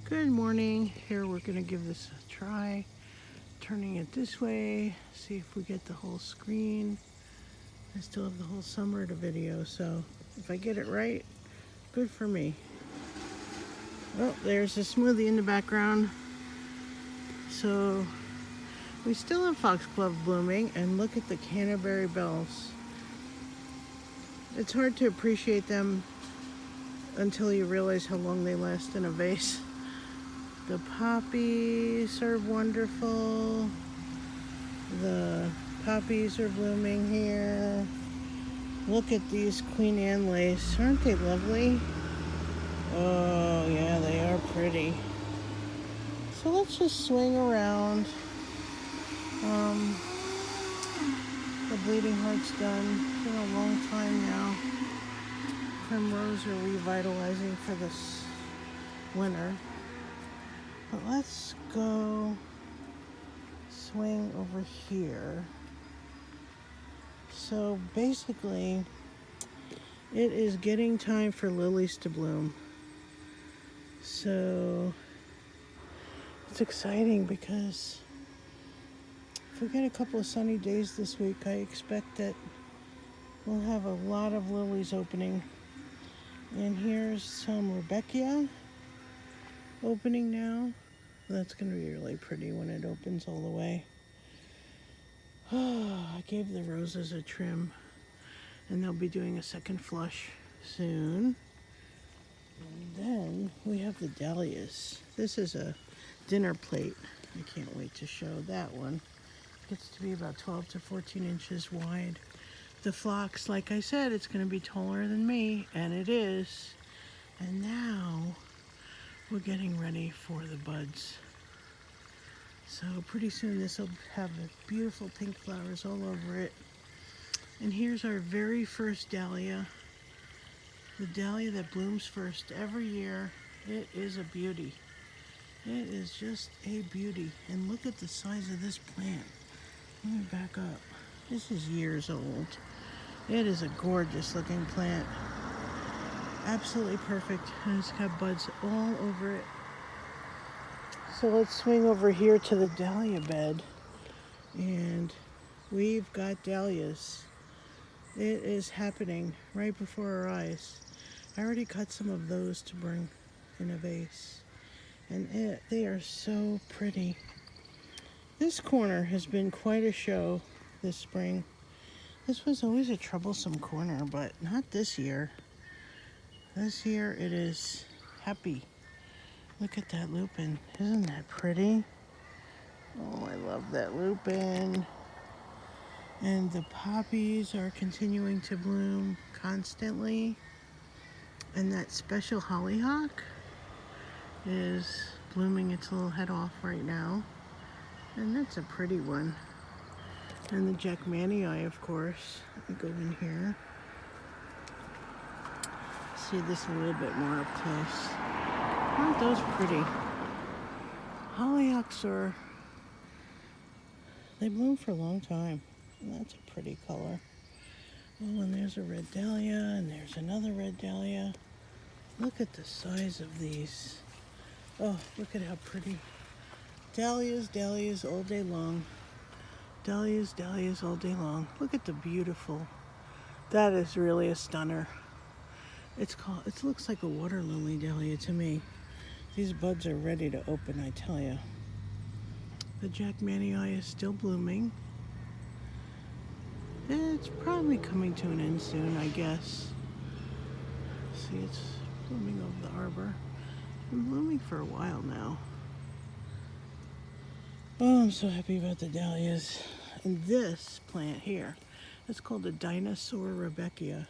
Good morning. Here we're going to give this a try. Turning it this way, see if we get the whole screen. I still have the whole summer to video, so if I get it right, good for me. Oh, there's a smoothie in the background. So we still have foxglove blooming, and look at the Canterbury bells. It's hard to appreciate them until you realize how long they last in a vase. The poppies are wonderful. The poppies are blooming here. Look at these Queen Anne lace. Aren't they lovely? Oh, yeah, they are pretty. So let's just swing around. The bleeding heart's done. It's been a long time now. Primrose are revitalizing for this winter. But let's go swing over here. So basically, it is getting time for lilies to bloom. So it's exciting because if we get a couple of sunny days this week, I expect that we'll have a lot of lilies opening. And here's some Rudbeckia opening now. That's going to be really pretty when it opens all the way. I gave the roses a trim, and they'll be doing a second flush soon. And then we have the dahlias. This is a dinner plate. I can't wait to show that one. It gets to be about 12 to 14 inches wide. The phlox, like I said, it's going to be taller than me, and it is. And now we're getting ready for the buds. So pretty soon this will have beautiful pink flowers all over it. And here's our very first dahlia. The dahlia that blooms first every year. It is a beauty. It is just a beauty. And look at the size of this plant. Let me back up. This is years old. It is a gorgeous looking plant. Absolutely perfect. And it's got buds all over it. So let's swing over here to the dahlia bed. And we've got dahlias. It is happening right before our eyes. I already cut some of those to bring in a vase. And they are so pretty. This corner has been quite a show this spring. This was always a troublesome corner, but not this year. This year it is happy. Look at that lupin. Isn't that pretty? Oh, I love that lupin. And the poppies are continuing to bloom constantly. And that special hollyhock is blooming its little head off right now. And that's a pretty one. And the Jackmanii, of course. Let me go in here. See this a little bit more up close. Aren't those pretty? Hollyhocks they bloom for a long time. And that's a pretty color. Oh, and there's a red dahlia, and there's another red dahlia. Look at the size of these. Oh, look at how pretty. Dahlias, dahlias all day long. Dahlias, dahlias all day long. Look at the beautiful. That is really a stunner. It looks like a water lily dahlia to me. These buds are ready to open, I tell you. The Jackmanii is still blooming. It's probably coming to an end soon, I guess. See, it's blooming over the arbor. It's been blooming for a while now. Oh, I'm so happy about the dahlias. And this plant here, it's called a Dinosaur Rudbeckia.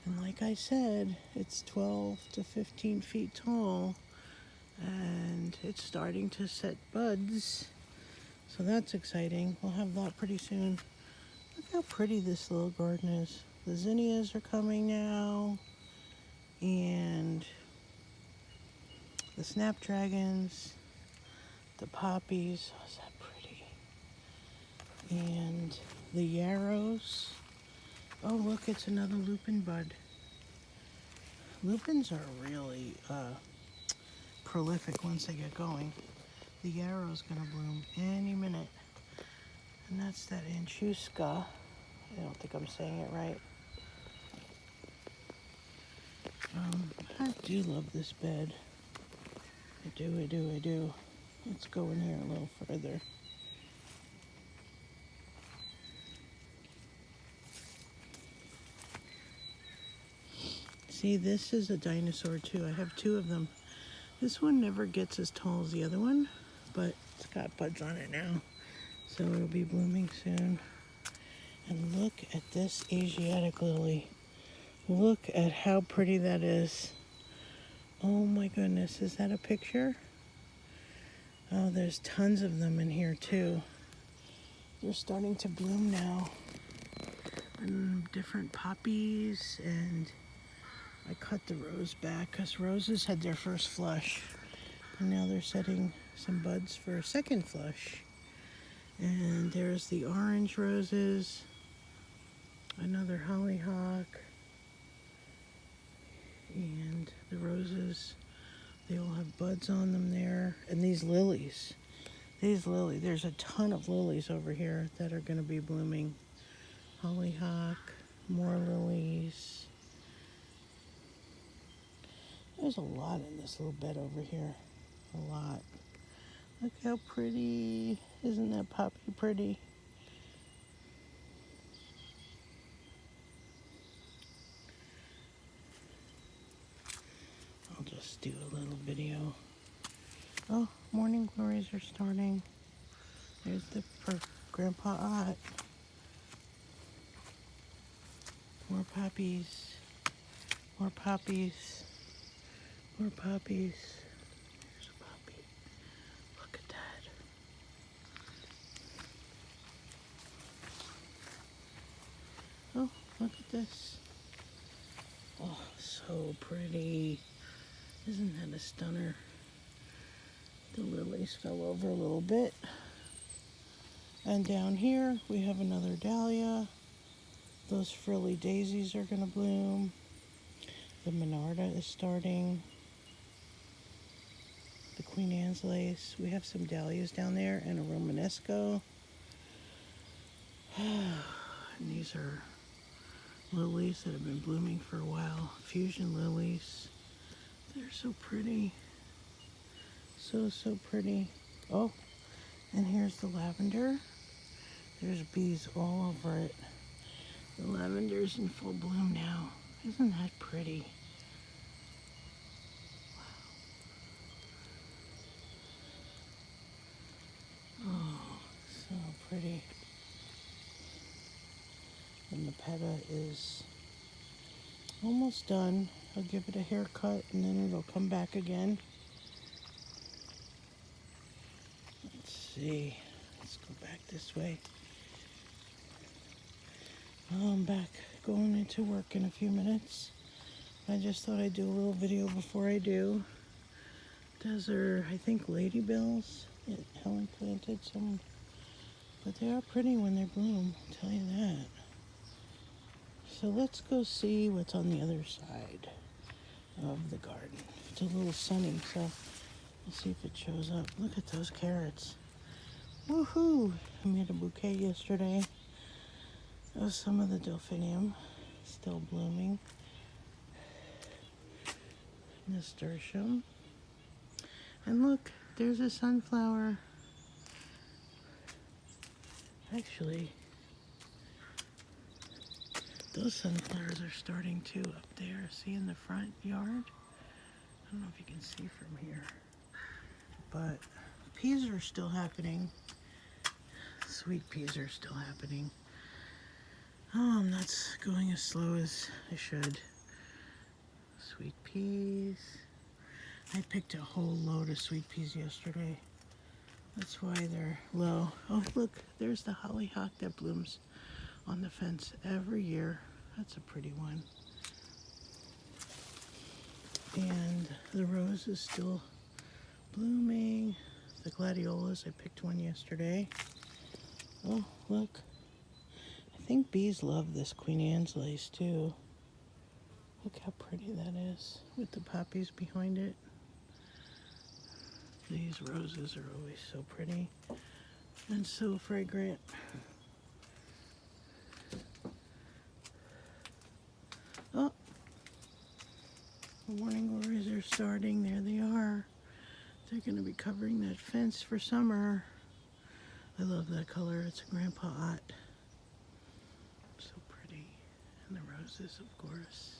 And like I said, it's 12 to 15 feet tall. And it's starting to set buds. So that's exciting. We'll have that pretty soon. Look how pretty this little garden is. The zinnias are coming now. And the snapdragons. The poppies. Oh, is that pretty? And the yarrows. Oh, look, it's another lupin bud. Lupins are really prolific once they get going. The yarrow's gonna bloom any minute. And that's that Anchuska. I don't think I'm saying it right. I do love this bed. I do. Let's go in here a little further. See, this is a dinosaur too. I have two of them. This one never gets as tall as the other one, but it's got buds on it now. So it'll be blooming soon. And look at this Asiatic lily. Look at how pretty that is. Oh my goodness, is that a picture? Oh, there's tons of them in here too. They're starting to bloom now. And different poppies, and I cut the rose back because roses had their first flush. And now they're setting some buds for a second flush. And there's the orange roses, another hollyhock, and the roses, they all have buds on them there. And these lilies, there's a ton of lilies over here that are going to be blooming. Hollyhock, more lilies. There's a lot in this little bed over here, a lot. Look how pretty. Isn't that poppy pretty? I'll just do a little video. Oh, morning glories are starting. There's the for Grandpa Ott. More poppies. More poppies. More poppies. There's a poppy. Look at that. Oh, look at this. Oh, so pretty. Isn't that a stunner? The lilies fell over a little bit. And down here we have another dahlia. Those frilly daisies are going to bloom. The Monarda is starting. The Queen Anne's lace. We have some dahlias down there and a Romanesco. And these are lilies that have been blooming for a while. Fusion lilies. They're so pretty. So pretty. Oh, and here's the lavender. There's bees all over it. The lavender's in full bloom now. Isn't that pretty? Wow. Oh, so pretty. And the peta is almost done. I'll give it a haircut and then it'll come back again. Let's see. Let's go back this way. I'm back going into work in a few minutes. I just thought I'd do a little video before I do. Those are, I think, ladybills. Helen planted some, but they are pretty when they bloom, I'll tell you that. So let's go see what's on the other side of the garden. It's a little sunny, so we'll see if it shows up. Look at those carrots. Woohoo! I made a bouquet yesterday of some of the delphinium, still blooming. Nasturtium. And look, there's a sunflower. Actually, those sunflowers are starting too up there. See in the front yard? I don't know if you can see from here. But peas are still happening. Sweet peas are still happening. Oh, I'm not going as slow as I should. Sweet peas. I picked a whole load of sweet peas yesterday. That's why they're low. Oh, look, there's the hollyhock that blooms on the fence every year. That's a pretty one. And the rose is still blooming. The gladiolas, I picked one yesterday. Oh, look. I think bees love this Queen Anne's lace too. Look how pretty that is with the poppies behind it. These roses are always so pretty and so fragrant. Oh, the morning glories are starting. There they are. They're going to be covering that fence for summer. I love that color. It's a Grandpa Ott. So pretty. And the roses, of course.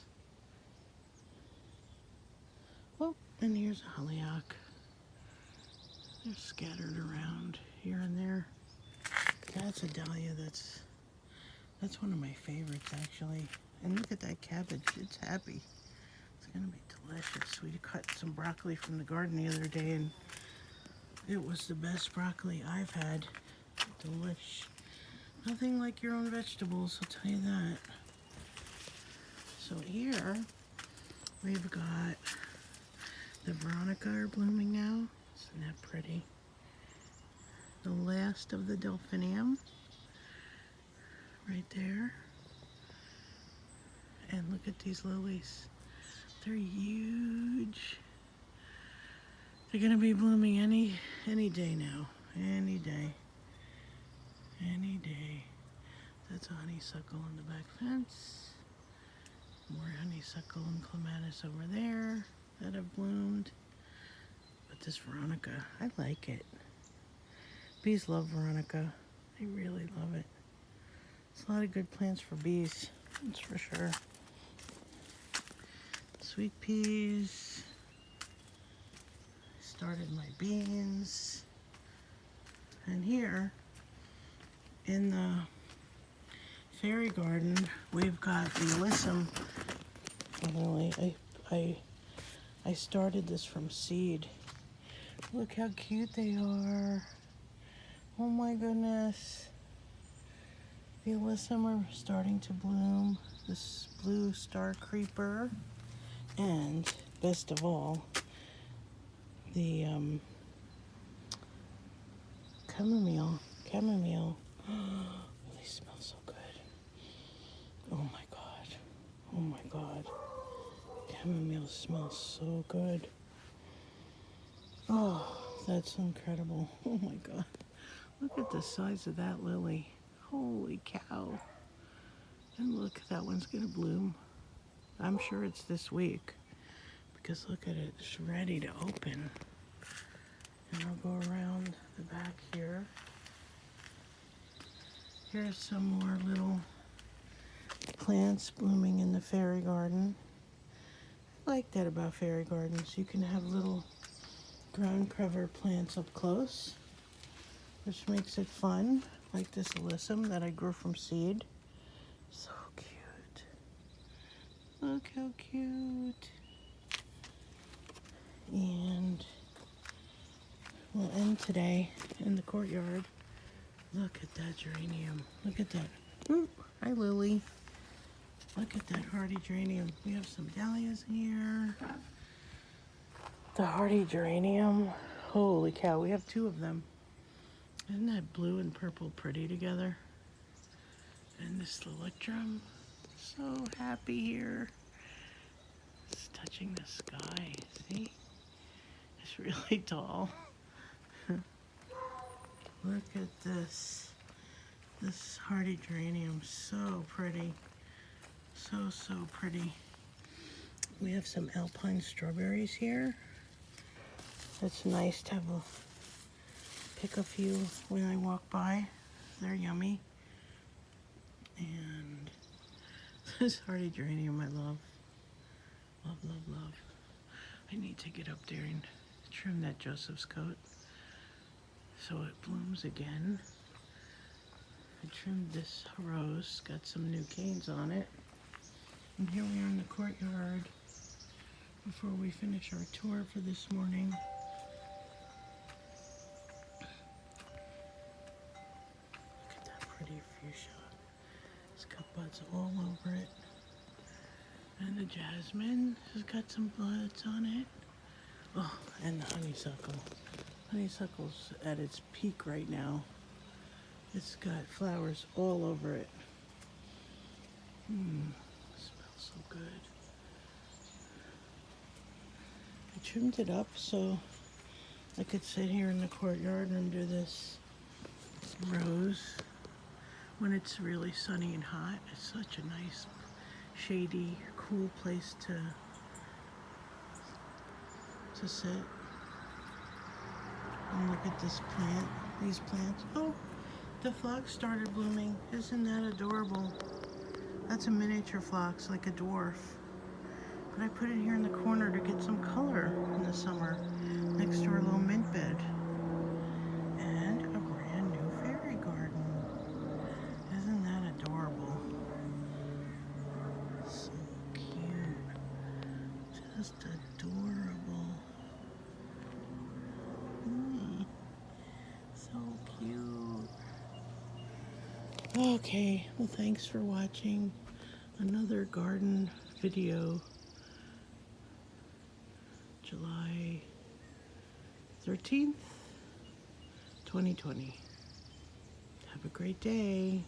Oh, and here's a hollyhock. They're scattered around here and there. That's a dahlia. That's one of my favorites, actually. And look at that cabbage. It's happy. It's going to be delicious. We cut some broccoli from the garden the other day, and it was the best broccoli I've had. Delish. Nothing like your own vegetables, I'll tell you that. So here, we've got the Veronica are blooming now. Isn't that pretty? The last of the delphinium. Right there. And look at these lilies. They're huge. They're gonna be blooming any day now. Any day. Any day. That's a honeysuckle on the back fence. More honeysuckle and clematis over there that have bloomed. But this Veronica, I like it. Bees love Veronica. They really love it. It's a lot of good plants for bees, that's for sure. Sweet peas. Started my beans. And here in the fairy garden, we've got the alyssum lily. I started this from seed. Look how cute they are. Oh my goodness. The alyssum are starting to bloom. This blue star creeper. And best of all, the chamomile. They smell so good. Oh my God. Oh my God. Chamomile smells so good. Oh, that's incredible. Oh my God. Look at the size of that lily. Holy cow. And look, that one's gonna bloom. I'm sure it's this week because look at it, it's ready to open. And I'll go around the back here. Here's some more little plants blooming in the fairy garden. I like that about fairy gardens. You can have little ground cover plants up close, which makes it fun, like this alyssum that I grew from seed. So cute. Look how cute. And we'll end today in the courtyard. Look at that geranium. Look at that. Ooh, hi Lily. Look at that hardy geranium. We have some dahlias in here. The hardy geranium. Holy cow, we have two of them. Isn't that blue and purple pretty together? And this electrum. So happy here. It's touching the sky. See? It's really tall. Look at this. This hardy geranium. So pretty. So pretty. We have some alpine strawberries here. It's nice to have pick a few when I walk by. They're yummy. And this hardy geranium I love. Love, love, love. I need to get up there and trim that Joseph's coat so it blooms again. I trimmed this rose, got some new canes on it. And here we are in the courtyard before we finish our tour for this morning. Look at that pretty fuchsia. It's got buds all over it. And the jasmine has got some buds on it. Oh, and the honeysuckle. Honeysuckle's at its peak right now. It's got flowers all over it. Smells so good. I trimmed it up so I could sit here in the courtyard and do this rose when it's really sunny and hot. It's such a nice, shady, cool place to sit and look at this plant, these plants. Oh, the phlox started blooming. Isn't that adorable? That's a miniature phlox, like a dwarf. But I put it here in the corner to get some color in the summer, next to our little mint bed. And a brand new fairy garden. Isn't that adorable? So cute. Just adorable. So cute. Okay, well, thanks for watching another garden video. July 13th, 2020. Have a great day.